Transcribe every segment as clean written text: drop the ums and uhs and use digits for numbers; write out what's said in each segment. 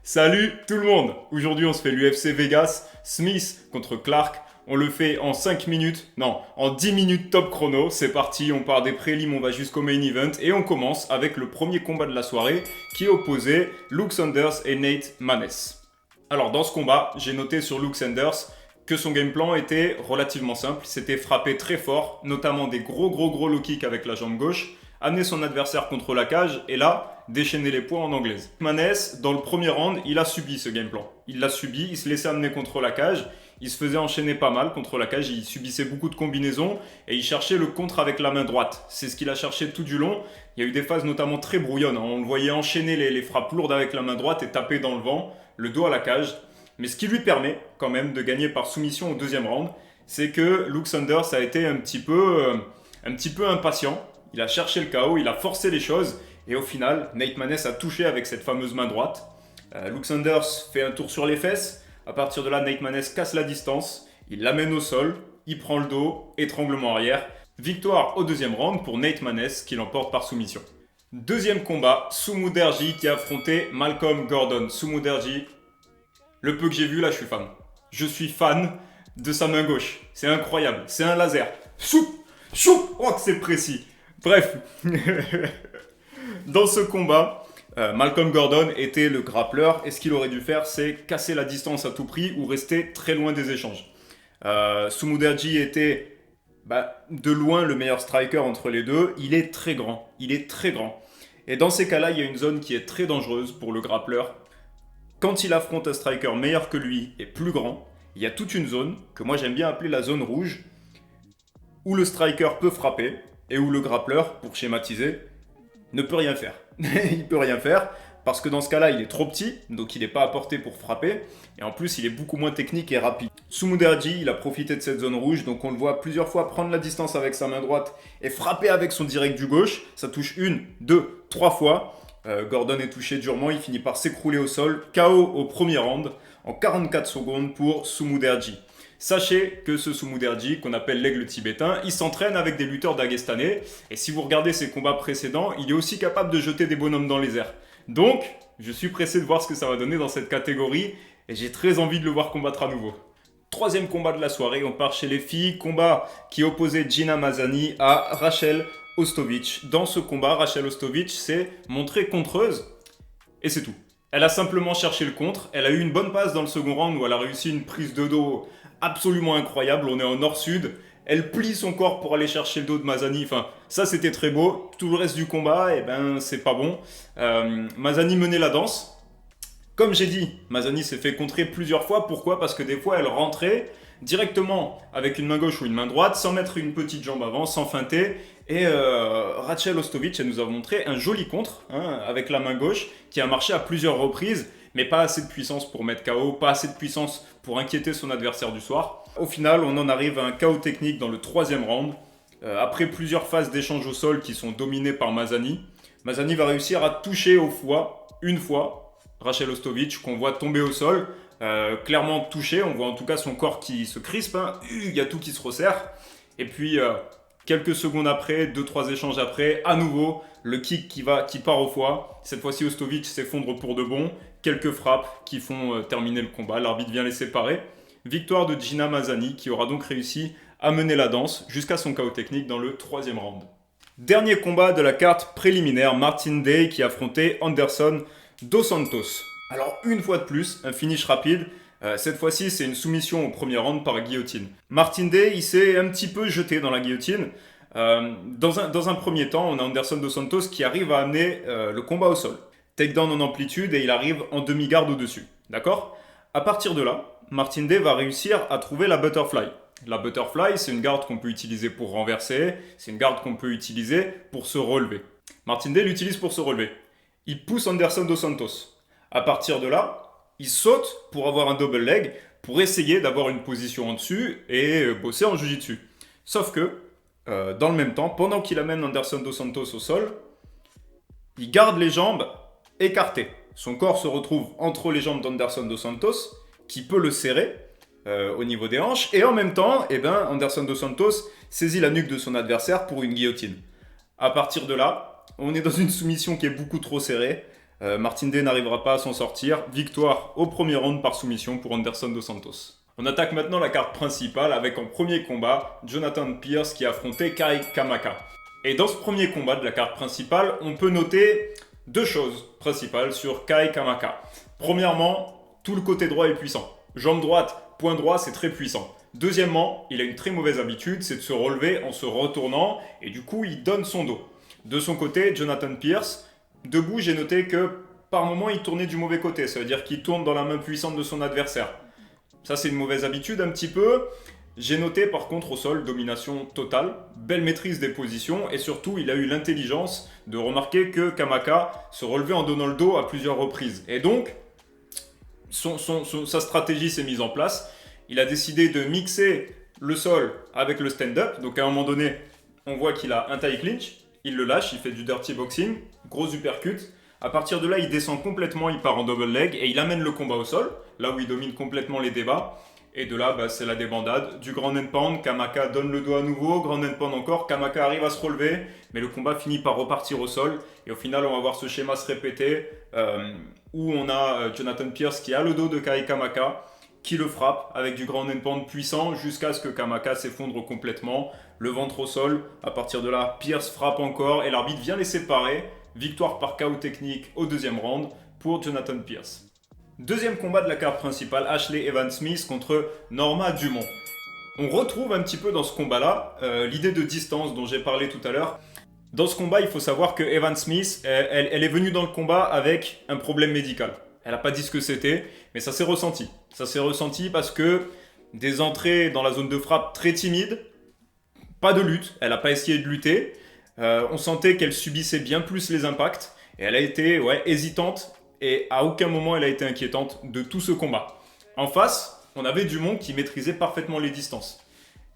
Salut tout le monde. Aujourd'hui on se fait l'UFC Vegas, Smith contre Clark. On le fait en 5 minutes, non, en 10 minutes top chrono. C'est parti, on part des prélims, on va jusqu'au main event. Et on commence avec le premier combat de la soirée qui opposait Luke Sanders et Nate Maness. Alors dans ce combat, j'ai noté sur Luke Sanders que son game plan était relativement simple. C'était frapper très fort, notamment des gros low kicks avec la jambe gauche, amener son adversaire contre la cage et là, déchaîner les points en anglaise. Maness, dans le premier round, il a subi ce game plan. Il l'a subi, il se laissait amener contre la cage, il se faisait enchaîner pas mal contre la cage, il subissait beaucoup de combinaisons et il cherchait le contre avec la main droite. C'est ce qu'il a cherché tout du long. Il y a eu des phases notamment très brouillonnes. On le voyait enchaîner les frappes lourdes avec la main droite et taper dans le vent, le dos à la cage. Mais ce qui lui permet quand même de gagner par soumission au deuxième round, c'est que Luke Sanders a été un petit peu impatient. Il a cherché le KO, il a forcé les choses et au final, Nate Maness a touché avec cette fameuse main droite. Luke Sanders fait un tour sur les fesses. À partir de là, Nate Maness casse la distance, il l'amène au sol, il prend le dos, étranglement arrière. Victoire au deuxième round pour Nate Maness qui l'emporte par soumission. Deuxième combat, Sumudaerji qui a affronté Malcolm Gordon. Sumudaerji, le peu que j'ai vu là, je suis fan. Je suis fan de sa main gauche. C'est incroyable, c'est un laser. Chou, chou, oh que c'est précis. Bref, dans ce combat, Malcolm Gordon était le grappleur et ce qu'il aurait dû faire, c'est casser la distance à tout prix ou rester très loin des échanges. Sumudaerji était de loin le meilleur striker entre les deux. Il est très grand, Et dans ces cas-là, il y a une zone qui est très dangereuse pour le grappleur. Quand il affronte un striker meilleur que lui et plus grand, il y a toute une zone que moi j'aime bien appeler la zone rouge, où le striker peut frapper et où le grappleur, pour schématiser, ne peut rien faire. Il peut rien faire parce que dans ce cas-là, il est trop petit, donc il n'est pas à portée pour frapper. Et en plus, il est beaucoup moins technique et rapide. Sumudaerji, il a profité de cette zone rouge, donc on le voit plusieurs fois prendre la distance avec sa main droite et frapper avec son direct du gauche. Ça touche 1, 2, 3 fois. Gordon est touché durement, il finit par s'écrouler au sol. KO au premier round en 44 secondes pour Sumudaerji. Sachez que ce Sumudaerji, qu'on appelle l'aigle tibétain, il s'entraîne avec des lutteurs dagestanais. Et si vous regardez ses combats précédents, il est aussi capable de jeter des bonhommes dans les airs. Donc, je suis pressé de voir ce que ça va donner dans cette catégorie. Et j'ai très envie de le voir combattre à nouveau. Troisième combat de la soirée, on part chez les filles. Combat qui opposait Gina Mazany à Rachel Ostovich. Dans ce combat, Rachel Ostovich s'est montrée contreuse. Et c'est tout. Elle a simplement cherché le contre. Elle a eu une bonne passe dans le second round où elle a réussi une prise de dos absolument incroyable. On est en nord-sud. Elle plie son corps pour aller chercher le dos de Mazany. Enfin, ça c'était très beau. Tout le reste du combat, c'est pas bon. Mazany menait la danse. Comme j'ai dit, Mazany s'est fait contrer plusieurs fois. Pourquoi ? Parce que des fois, elle rentrait directement avec une main gauche ou une main droite, sans mettre une petite jambe avant, sans feinter. Et Rachel Ostovich, elle nous a montré un joli contre avec la main gauche qui a marché à plusieurs reprises, mais pas assez de puissance pour mettre KO, pas assez de puissance pour inquiéter son adversaire du soir. Au final, on en arrive à un KO technique dans le troisième round. Après plusieurs phases d'échange au sol qui sont dominées par Mazany, Mazany va réussir à toucher au foie une fois Rachel Ostovich, qu'on voit tomber au sol, clairement touché. On voit en tout cas son corps qui se crispe, il y a tout qui se resserre. Et puis, quelques secondes après, 2-3 échanges après, à nouveau, le kick qui part au foie. Cette fois-ci, Ostovich s'effondre pour de bon. Quelques frappes qui font terminer le combat. L'arbitre vient les séparer. Victoire de Gina Mazany qui aura donc réussi à mener la danse jusqu'à son KO technique dans le troisième round. Dernier combat de la carte préliminaire, Martin Day qui affrontait Anderson Dos Santos. Alors une fois de plus, un finish rapide. Cette fois-ci, c'est une soumission au premier round par guillotine. Martin Day, il s'est un petit peu jeté dans la guillotine. Dans un premier temps, on a Anderson Dos Santos qui arrive à amener le combat au sol. Takedown en amplitude et il arrive en demi-garde au-dessus. D'accord ? À partir de là, Martin Day va réussir à trouver la butterfly. La butterfly, c'est une garde qu'on peut utiliser pour renverser, c'est une garde qu'on peut utiliser pour se relever. Martin Day l'utilise pour se relever. Il pousse Anderson Dos Santos. À partir de là, il saute pour avoir un double leg, pour essayer d'avoir une position en dessus et bosser en jiu-jitsu. Sauf que, dans le même temps, pendant qu'il amène Anderson Dos Santos au sol, il garde les jambes écartées. Son corps se retrouve entre les jambes d'Anderson Dos Santos, qui peut le serrer au niveau des hanches, et en même temps, Anderson Dos Santos saisit la nuque de son adversaire pour une guillotine. À partir de là, on est dans une soumission qui est beaucoup trop serrée. Martin Day n'arrivera pas à s'en sortir. Victoire au premier round par soumission pour Anderson dos Santos. On attaque maintenant la carte principale avec en premier combat Jonathan Pierce qui affrontait Kai Kamaka. Et dans ce premier combat de la carte principale, on peut noter deux choses principales sur Kai Kamaka. Premièrement, tout le côté droit est puissant. Jambe droite, point droit, c'est très puissant. Deuxièmement, il a une très mauvaise habitude, c'est de se relever en se retournant et du coup, il donne son dos. De son côté, Jonathan Pierce, debout, j'ai noté que par moment, il tournait du mauvais côté. Ça veut dire qu'il tourne dans la main puissante de son adversaire. Ça, c'est une mauvaise habitude un petit peu. J'ai noté par contre au sol, domination totale, belle maîtrise des positions et surtout, il a eu l'intelligence de remarquer que Kamaka se relevait en donnant le dos à plusieurs reprises. Et donc, sa stratégie s'est mise en place. Il a décidé de mixer le sol avec le stand-up. Donc à un moment donné, on voit qu'il a un tie clinch. Il le lâche, il fait du dirty boxing, gros uppercut. À partir de là, il descend complètement, il part en double leg et il amène le combat au sol, là où il domine complètement les débats. Et de là, c'est la débandade. Du ground and pound, Kamaka donne le dos à nouveau, ground and pound encore, Kamaka arrive à se relever, mais le combat finit par repartir au sol. Et au final, on va voir ce schéma se répéter, où on a Jonathan Pierce qui a le dos de Kai Kamaka, qui le frappe avec du ground and pound puissant jusqu'à ce que Kamaka s'effondre complètement, le ventre au sol. À partir de là, Pierce frappe encore et l'arbitre vient les séparer. Victoire par KO technique au deuxième round pour Jonathan Pierce. Deuxième combat de la carte principale, Ashley Evans-Smith contre Norma Dumont. On retrouve un petit peu dans ce combat-là l'idée de distance dont j'ai parlé tout à l'heure. Dans ce combat, il faut savoir que Evans-Smith, elle est venue dans le combat avec un problème médical. Elle n'a pas dit ce que c'était, mais ça s'est ressenti. Ça s'est ressenti parce que des entrées dans la zone de frappe très timides, pas de lutte, elle n'a pas essayé de lutter. On sentait qu'elle subissait bien plus les impacts et elle a été hésitante et à aucun moment elle a été inquiétante de tout ce combat. En face, on avait Dumont qui maîtrisait parfaitement les distances.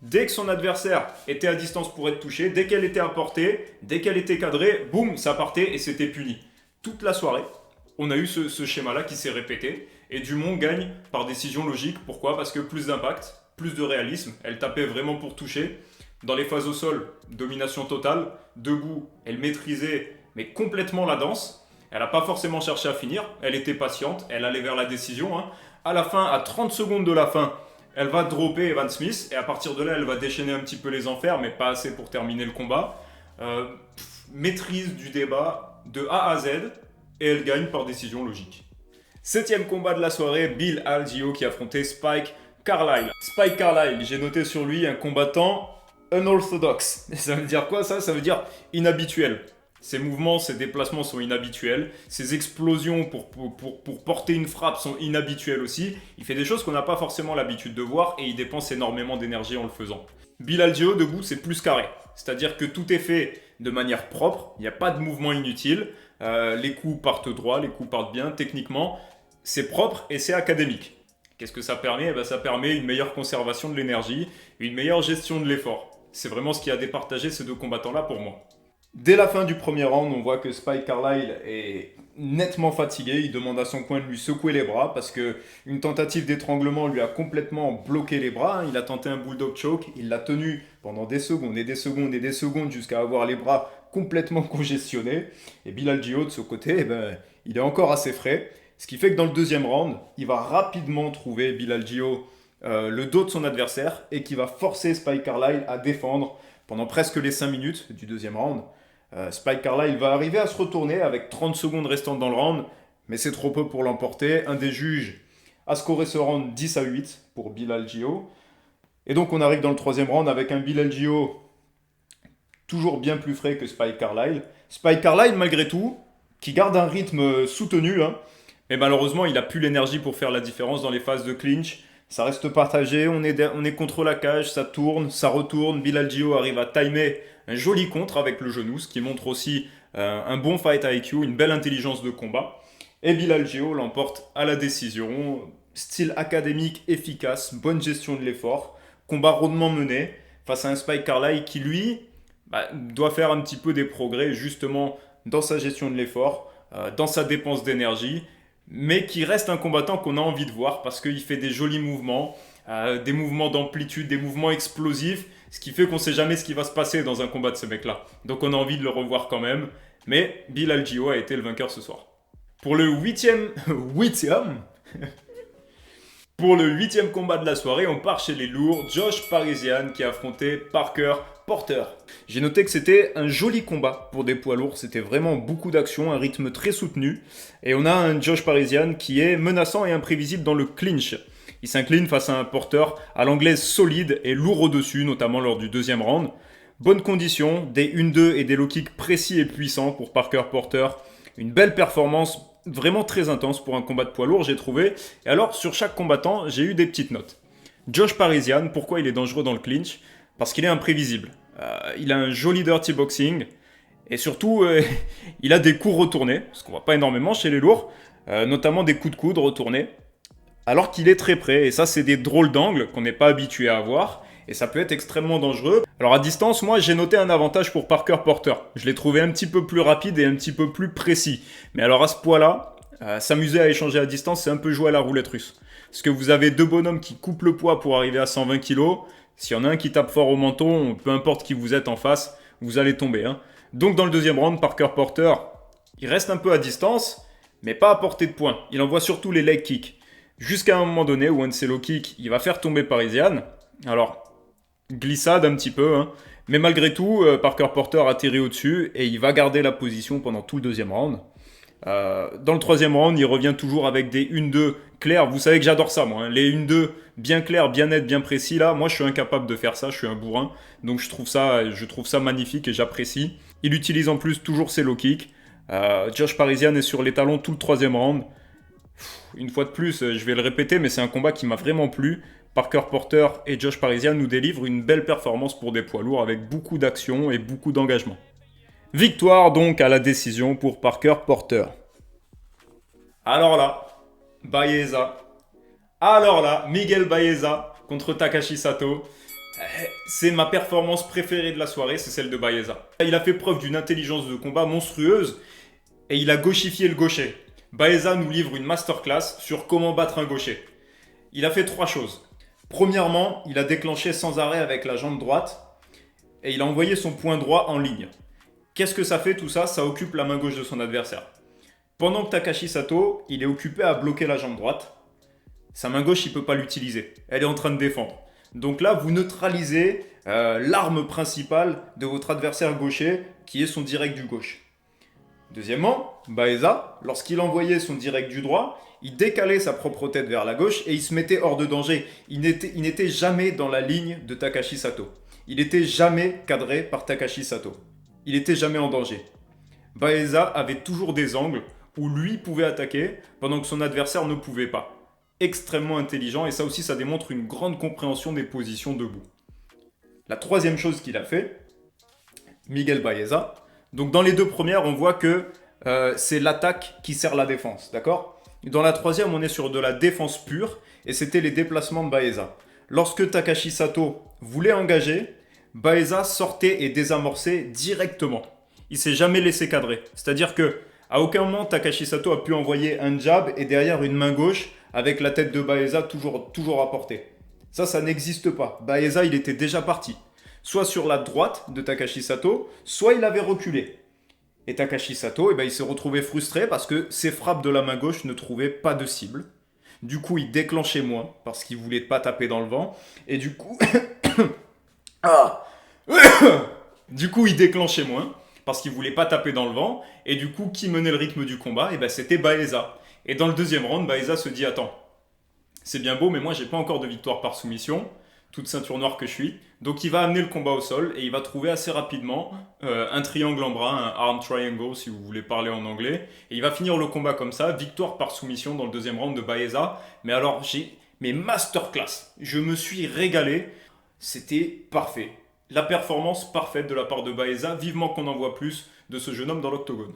Dès que son adversaire était à distance pour être touché, dès qu'elle était à portée, dès qu'elle était cadrée, boum, ça partait et c'était puni. Toute la soirée, on a eu ce schéma-là qui s'est répété et Dumont gagne par décision logique. Pourquoi ? Parce que plus d'impact, plus de réalisme, elle tapait vraiment pour toucher. Dans les phases au sol, domination totale. Debout, elle maîtrisait mais complètement la danse. Elle n'a pas forcément cherché à finir. Elle était patiente. Elle allait vers la décision. À la fin, à 30 secondes de la fin, elle va dropper Evans-Smith. Et à partir de là, elle va déchaîner un petit peu les enfers, mais pas assez pour terminer le combat. Maîtrise du débat de A à Z. Et elle gagne par décision logique. Septième combat de la soirée, Bill Algeo qui affrontait Spike Carlyle. Spike Carlyle, j'ai noté sur lui un combattant unorthodox. Ça veut dire quoi ça ? Ça veut dire inhabituel. Ses mouvements, ses déplacements sont inhabituels. Ses explosions pour porter une frappe sont inhabituelles aussi. Il fait des choses qu'on n'a pas forcément l'habitude de voir et il dépense énormément d'énergie en le faisant. Bill Algeo, debout, c'est plus carré. C'est-à-dire que tout est fait de manière propre. Il n'y a pas de mouvement inutile. Les coups partent droit, les coups partent bien. Techniquement, c'est propre et c'est académique. Qu'est-ce que ça permet ? Ça permet une meilleure conservation de l'énergie, une meilleure gestion de l'effort. C'est vraiment ce qui a départagé ces deux combattants-là pour moi. Dès la fin du premier round, on voit que Spike Carlyle est nettement fatigué. Il demande à son coin de lui secouer les bras parce qu'une tentative d'étranglement lui a complètement bloqué les bras. Il a tenté un bulldog choke, il l'a tenu pendant des secondes et des secondes et des secondes jusqu'à avoir les bras complètement congestionnés. Et Bill Algeo, de ce côté, il est encore assez frais. Ce qui fait que dans le deuxième round, il va rapidement trouver Bill Algeo le dos de son adversaire et qui va forcer Spike Carlyle à défendre pendant presque les 5 minutes du deuxième round. Spike Carlyle va arriver à se retourner avec 30 secondes restantes dans le round, mais c'est trop peu pour l'emporter. Un des juges a scoré ce round 10-8 pour Bill Algeo. Et donc on arrive dans le troisième round avec un Bill Algeo toujours bien plus frais que Spike Carlyle. Spike Carlyle, malgré tout, qui garde un rythme soutenu, mais malheureusement il n'a plus l'énergie pour faire la différence dans les phases de clinch. Ça reste partagé, on est contre la cage, ça tourne, ça retourne. Bill Algeo arrive à timer un joli contre avec le genou, ce qui montre aussi un bon fight IQ, une belle intelligence de combat. Et Bill Algeo l'emporte à la décision. Style académique efficace, bonne gestion de l'effort, combat rondement mené face à un Spike Carlyle qui lui doit faire un petit peu des progrès justement dans sa gestion de l'effort, dans sa dépense d'énergie, mais qui reste un combattant qu'on a envie de voir parce qu'il fait des jolis mouvements, des mouvements d'amplitude, des mouvements explosifs, ce qui fait qu'on ne sait jamais ce qui va se passer dans un combat de ce mec-là. Donc on a envie de le revoir quand même, mais Bill Algeo a été le vainqueur ce soir. Pour le huitième, pour le huitième combat de la soirée, on part chez les lourds. Josh Parisian qui affrontait Parker Porter. J'ai noté que c'était un joli combat pour des poids lourds. C'était vraiment beaucoup d'action, un rythme très soutenu. Et on a un Josh Parisian qui est menaçant et imprévisible dans le clinch. Il s'incline face à un Porter à l'anglaise solide et lourd au-dessus, notamment lors du deuxième round. Bonne condition, des 1-2 et des low kicks précis et puissants pour Parker Porter. Une belle performance, vraiment très intense pour un combat de poids lourd, j'ai trouvé. Et alors, sur chaque combattant, j'ai eu des petites notes. Josh Parisian, pourquoi il est dangereux dans le clinch? Parce qu'il est imprévisible. Il a un joli dirty boxing. Et surtout, il a des coups retournés, ce qu'on voit pas énormément chez les lourds. Notamment des coups de coude retournés. Alors qu'il est très près. Et ça, c'est des drôles d'angles qu'on n'est pas habitué à avoir. Et ça peut être extrêmement dangereux. Alors à distance, moi, j'ai noté un avantage pour Parker Porter. Je l'ai trouvé un petit peu plus rapide et un petit peu plus précis. Mais alors à ce poids-là, s'amuser à échanger à distance, c'est un peu jouer à la roulette russe. Parce que vous avez deux bonhommes qui coupent le poids pour arriver à 120 kg. S'il y en a un qui tape fort au menton, peu importe qui vous êtes en face, vous allez tomber. Hein. Donc dans le deuxième round, Parker Porter, il reste un peu à distance, mais pas à portée de poing. Il envoie surtout les leg kicks. Jusqu'à un moment donné où un de ses low kicks, il va faire tomber Parisian. Alors, glissade un petit peu, hein. Mais malgré tout, Parker Porter atterrit au-dessus et il va garder la position pendant tout le deuxième round. Dans le troisième round, il revient toujours avec des 1-2 clairs. Vous savez que j'adore ça, moi. Hein. Les 1-2 bien clairs, bien nets, bien précis. Là, moi, je suis incapable de faire ça. Je suis un bourrin. Donc, je trouve ça magnifique et j'apprécie. Il utilise en plus toujours ses low kicks. Josh Parisian est sur les talons tout le troisième round. Une fois de plus, je vais le répéter, mais c'est un combat qui m'a vraiment plu. Parker Porter et Josh Parisian nous délivrent une belle performance pour des poids lourds avec beaucoup d'action et beaucoup d'engagement. Victoire donc à la décision pour Parker Porter. Alors là, Baeza. Alors là, Miguel Baeza contre Takashi Sato. C'est ma performance préférée de la soirée, c'est celle de Baeza. Il a fait preuve d'une intelligence de combat monstrueuse et il a gauchifié le gaucher. Baeza nous livre une masterclass sur comment battre un gaucher. Il a fait trois choses. Premièrement, il a déclenché sans arrêt avec la jambe droite et il a envoyé son poing droit en ligne. Qu'est-ce que ça fait tout ça? Ça occupe la main gauche de son adversaire. Pendant que Takashi Sato, il est occupé à bloquer la jambe droite, sa main gauche, il ne peut pas l'utiliser. Elle est en train de défendre. Donc là, vous neutralisez l'arme principale de votre adversaire gaucher qui est son direct du gauche. Deuxièmement, Baeza, lorsqu'il envoyait son direct du droit, il décalait sa propre tête vers la gauche et il se mettait hors de danger. Il n'était jamais dans la ligne de Takashi Sato. Il n'était jamais cadré par Takashi Sato. Il n'était jamais en danger. Baeza avait toujours des angles où lui pouvait attaquer pendant que son adversaire ne pouvait pas. Extrêmement intelligent et ça aussi, ça démontre une grande compréhension des positions debout. La troisième chose qu'il a fait, Miguel Baeza, donc dans les deux premières, on voit que c'est l'attaque qui sert la défense, d'accord ? Dans la troisième, on est sur de la défense pure et c'était les déplacements de Baeza. Lorsque Takashi Sato voulait engager, Baeza sortait et désamorçait directement. Il s'est jamais laissé cadrer. C'est-à-dire que à aucun moment Takashi Sato a pu envoyer un jab et derrière une main gauche avec la tête de Baeza toujours à portée. Ça n'existe pas. Baeza, il était déjà parti. Soit sur la droite de Takashi Sato, soit il avait reculé. Et Takashi Sato, il s'est retrouvé frustré parce que ses frappes de la main gauche ne trouvaient pas de cible. Du coup, il déclenchait moins parce qu'il voulait pas taper dans le vent. Et du coup... Du coup, il déclenchait moins parce qu'il voulait pas taper dans le vent. Et du coup, qui menait le rythme du combat? C'était Baeza. Et dans le deuxième round, Baeza se dit, attends, c'est bien beau, mais moi, j'ai pas encore de victoire par soumission, toute ceinture noire que je suis. Donc, il va amener le combat au sol et il va trouver assez rapidement un triangle en bras, un arm triangle, si vous voulez parler en anglais. Et il va finir le combat comme ça, victoire par soumission dans le deuxième round de Baeza. Mais alors, mes masterclass. Je me suis régalé. C'était parfait. La performance parfaite de la part de Baeza. Vivement qu'on en voit plus de ce jeune homme dans l'octogone.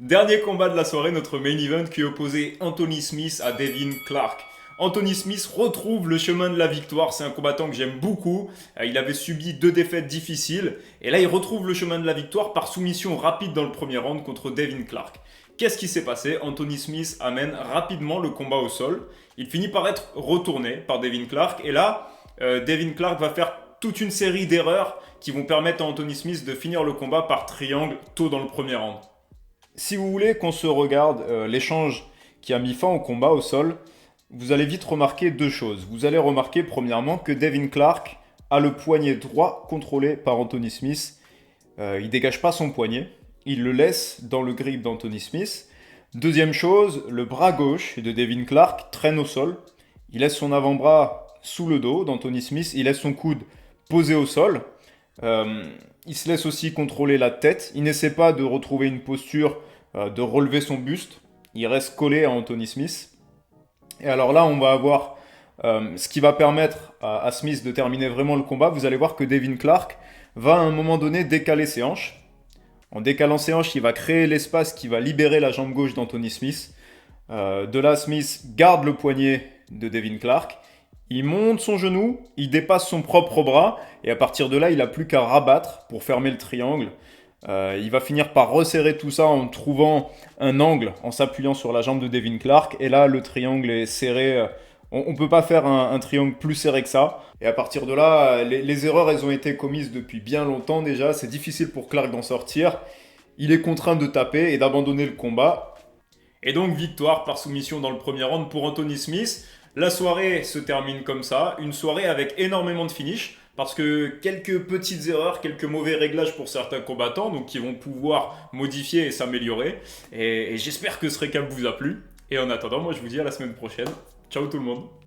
Dernier combat de la soirée, notre main event qui opposait Anthony Smith à Devin Clark. Anthony Smith retrouve le chemin de la victoire. C'est un combattant que j'aime beaucoup. Il avait subi 2 défaites difficiles. Et là, il retrouve le chemin de la victoire par soumission rapide dans le premier round contre Devin Clark. Qu'est-ce qui s'est passé? Anthony Smith amène rapidement le combat au sol. Il finit par être retourné par Devin Clark. Et là, Devin Clark va faire toute une série d'erreurs qui vont permettre à Anthony Smith de finir le combat par triangle tôt dans le premier round. Si vous voulez qu'on se regarde l'échange qui a mis fin au combat au sol, vous allez vite remarquer deux choses. Vous allez remarquer premièrement que Devin Clark a le poignet droit contrôlé par Anthony Smith. Il dégage pas son poignet, il le laisse dans le grip d'Anthony Smith. Deuxième chose, le bras gauche de Devin Clark traîne au sol. Il laisse son avant-bras sous le dos d'Anthony Smith, il laisse son coude posé au sol. Euh, il se laisse aussi contrôler la tête. Il n'essaie pas de retrouver une posture, de relever son buste. Il reste collé à Anthony Smith. Et alors là, on va avoir ce qui va permettre à Smith de terminer vraiment le combat. Vous allez voir que Devin Clark va à un moment donné décaler ses hanches. En décalant ses hanches, il va créer l'espace qui va libérer la jambe gauche d'Anthony Smith. De là, Smith garde le poignet de Devin Clark. Il monte son genou, il dépasse son propre bras, et à partir de là, il n'a plus qu'à rabattre pour fermer le triangle. Il va finir par resserrer tout ça en trouvant un angle, en s'appuyant sur la jambe de Devin Clark, et là, le triangle est serré. On ne peut pas faire un triangle plus serré que ça. Et à partir de là, les erreurs, elles ont été commises depuis bien longtemps déjà. C'est difficile pour Clark d'en sortir. Il est contraint de taper et d'abandonner le combat. Et donc, victoire par soumission dans le premier round pour Anthony Smith. La soirée se termine comme ça, une soirée avec énormément de finish, parce que quelques petites erreurs, quelques mauvais réglages pour certains combattants, donc qui vont pouvoir modifier et s'améliorer. Et j'espère que ce récap vous a plu. Et en attendant, moi je vous dis à la semaine prochaine. Ciao tout le monde.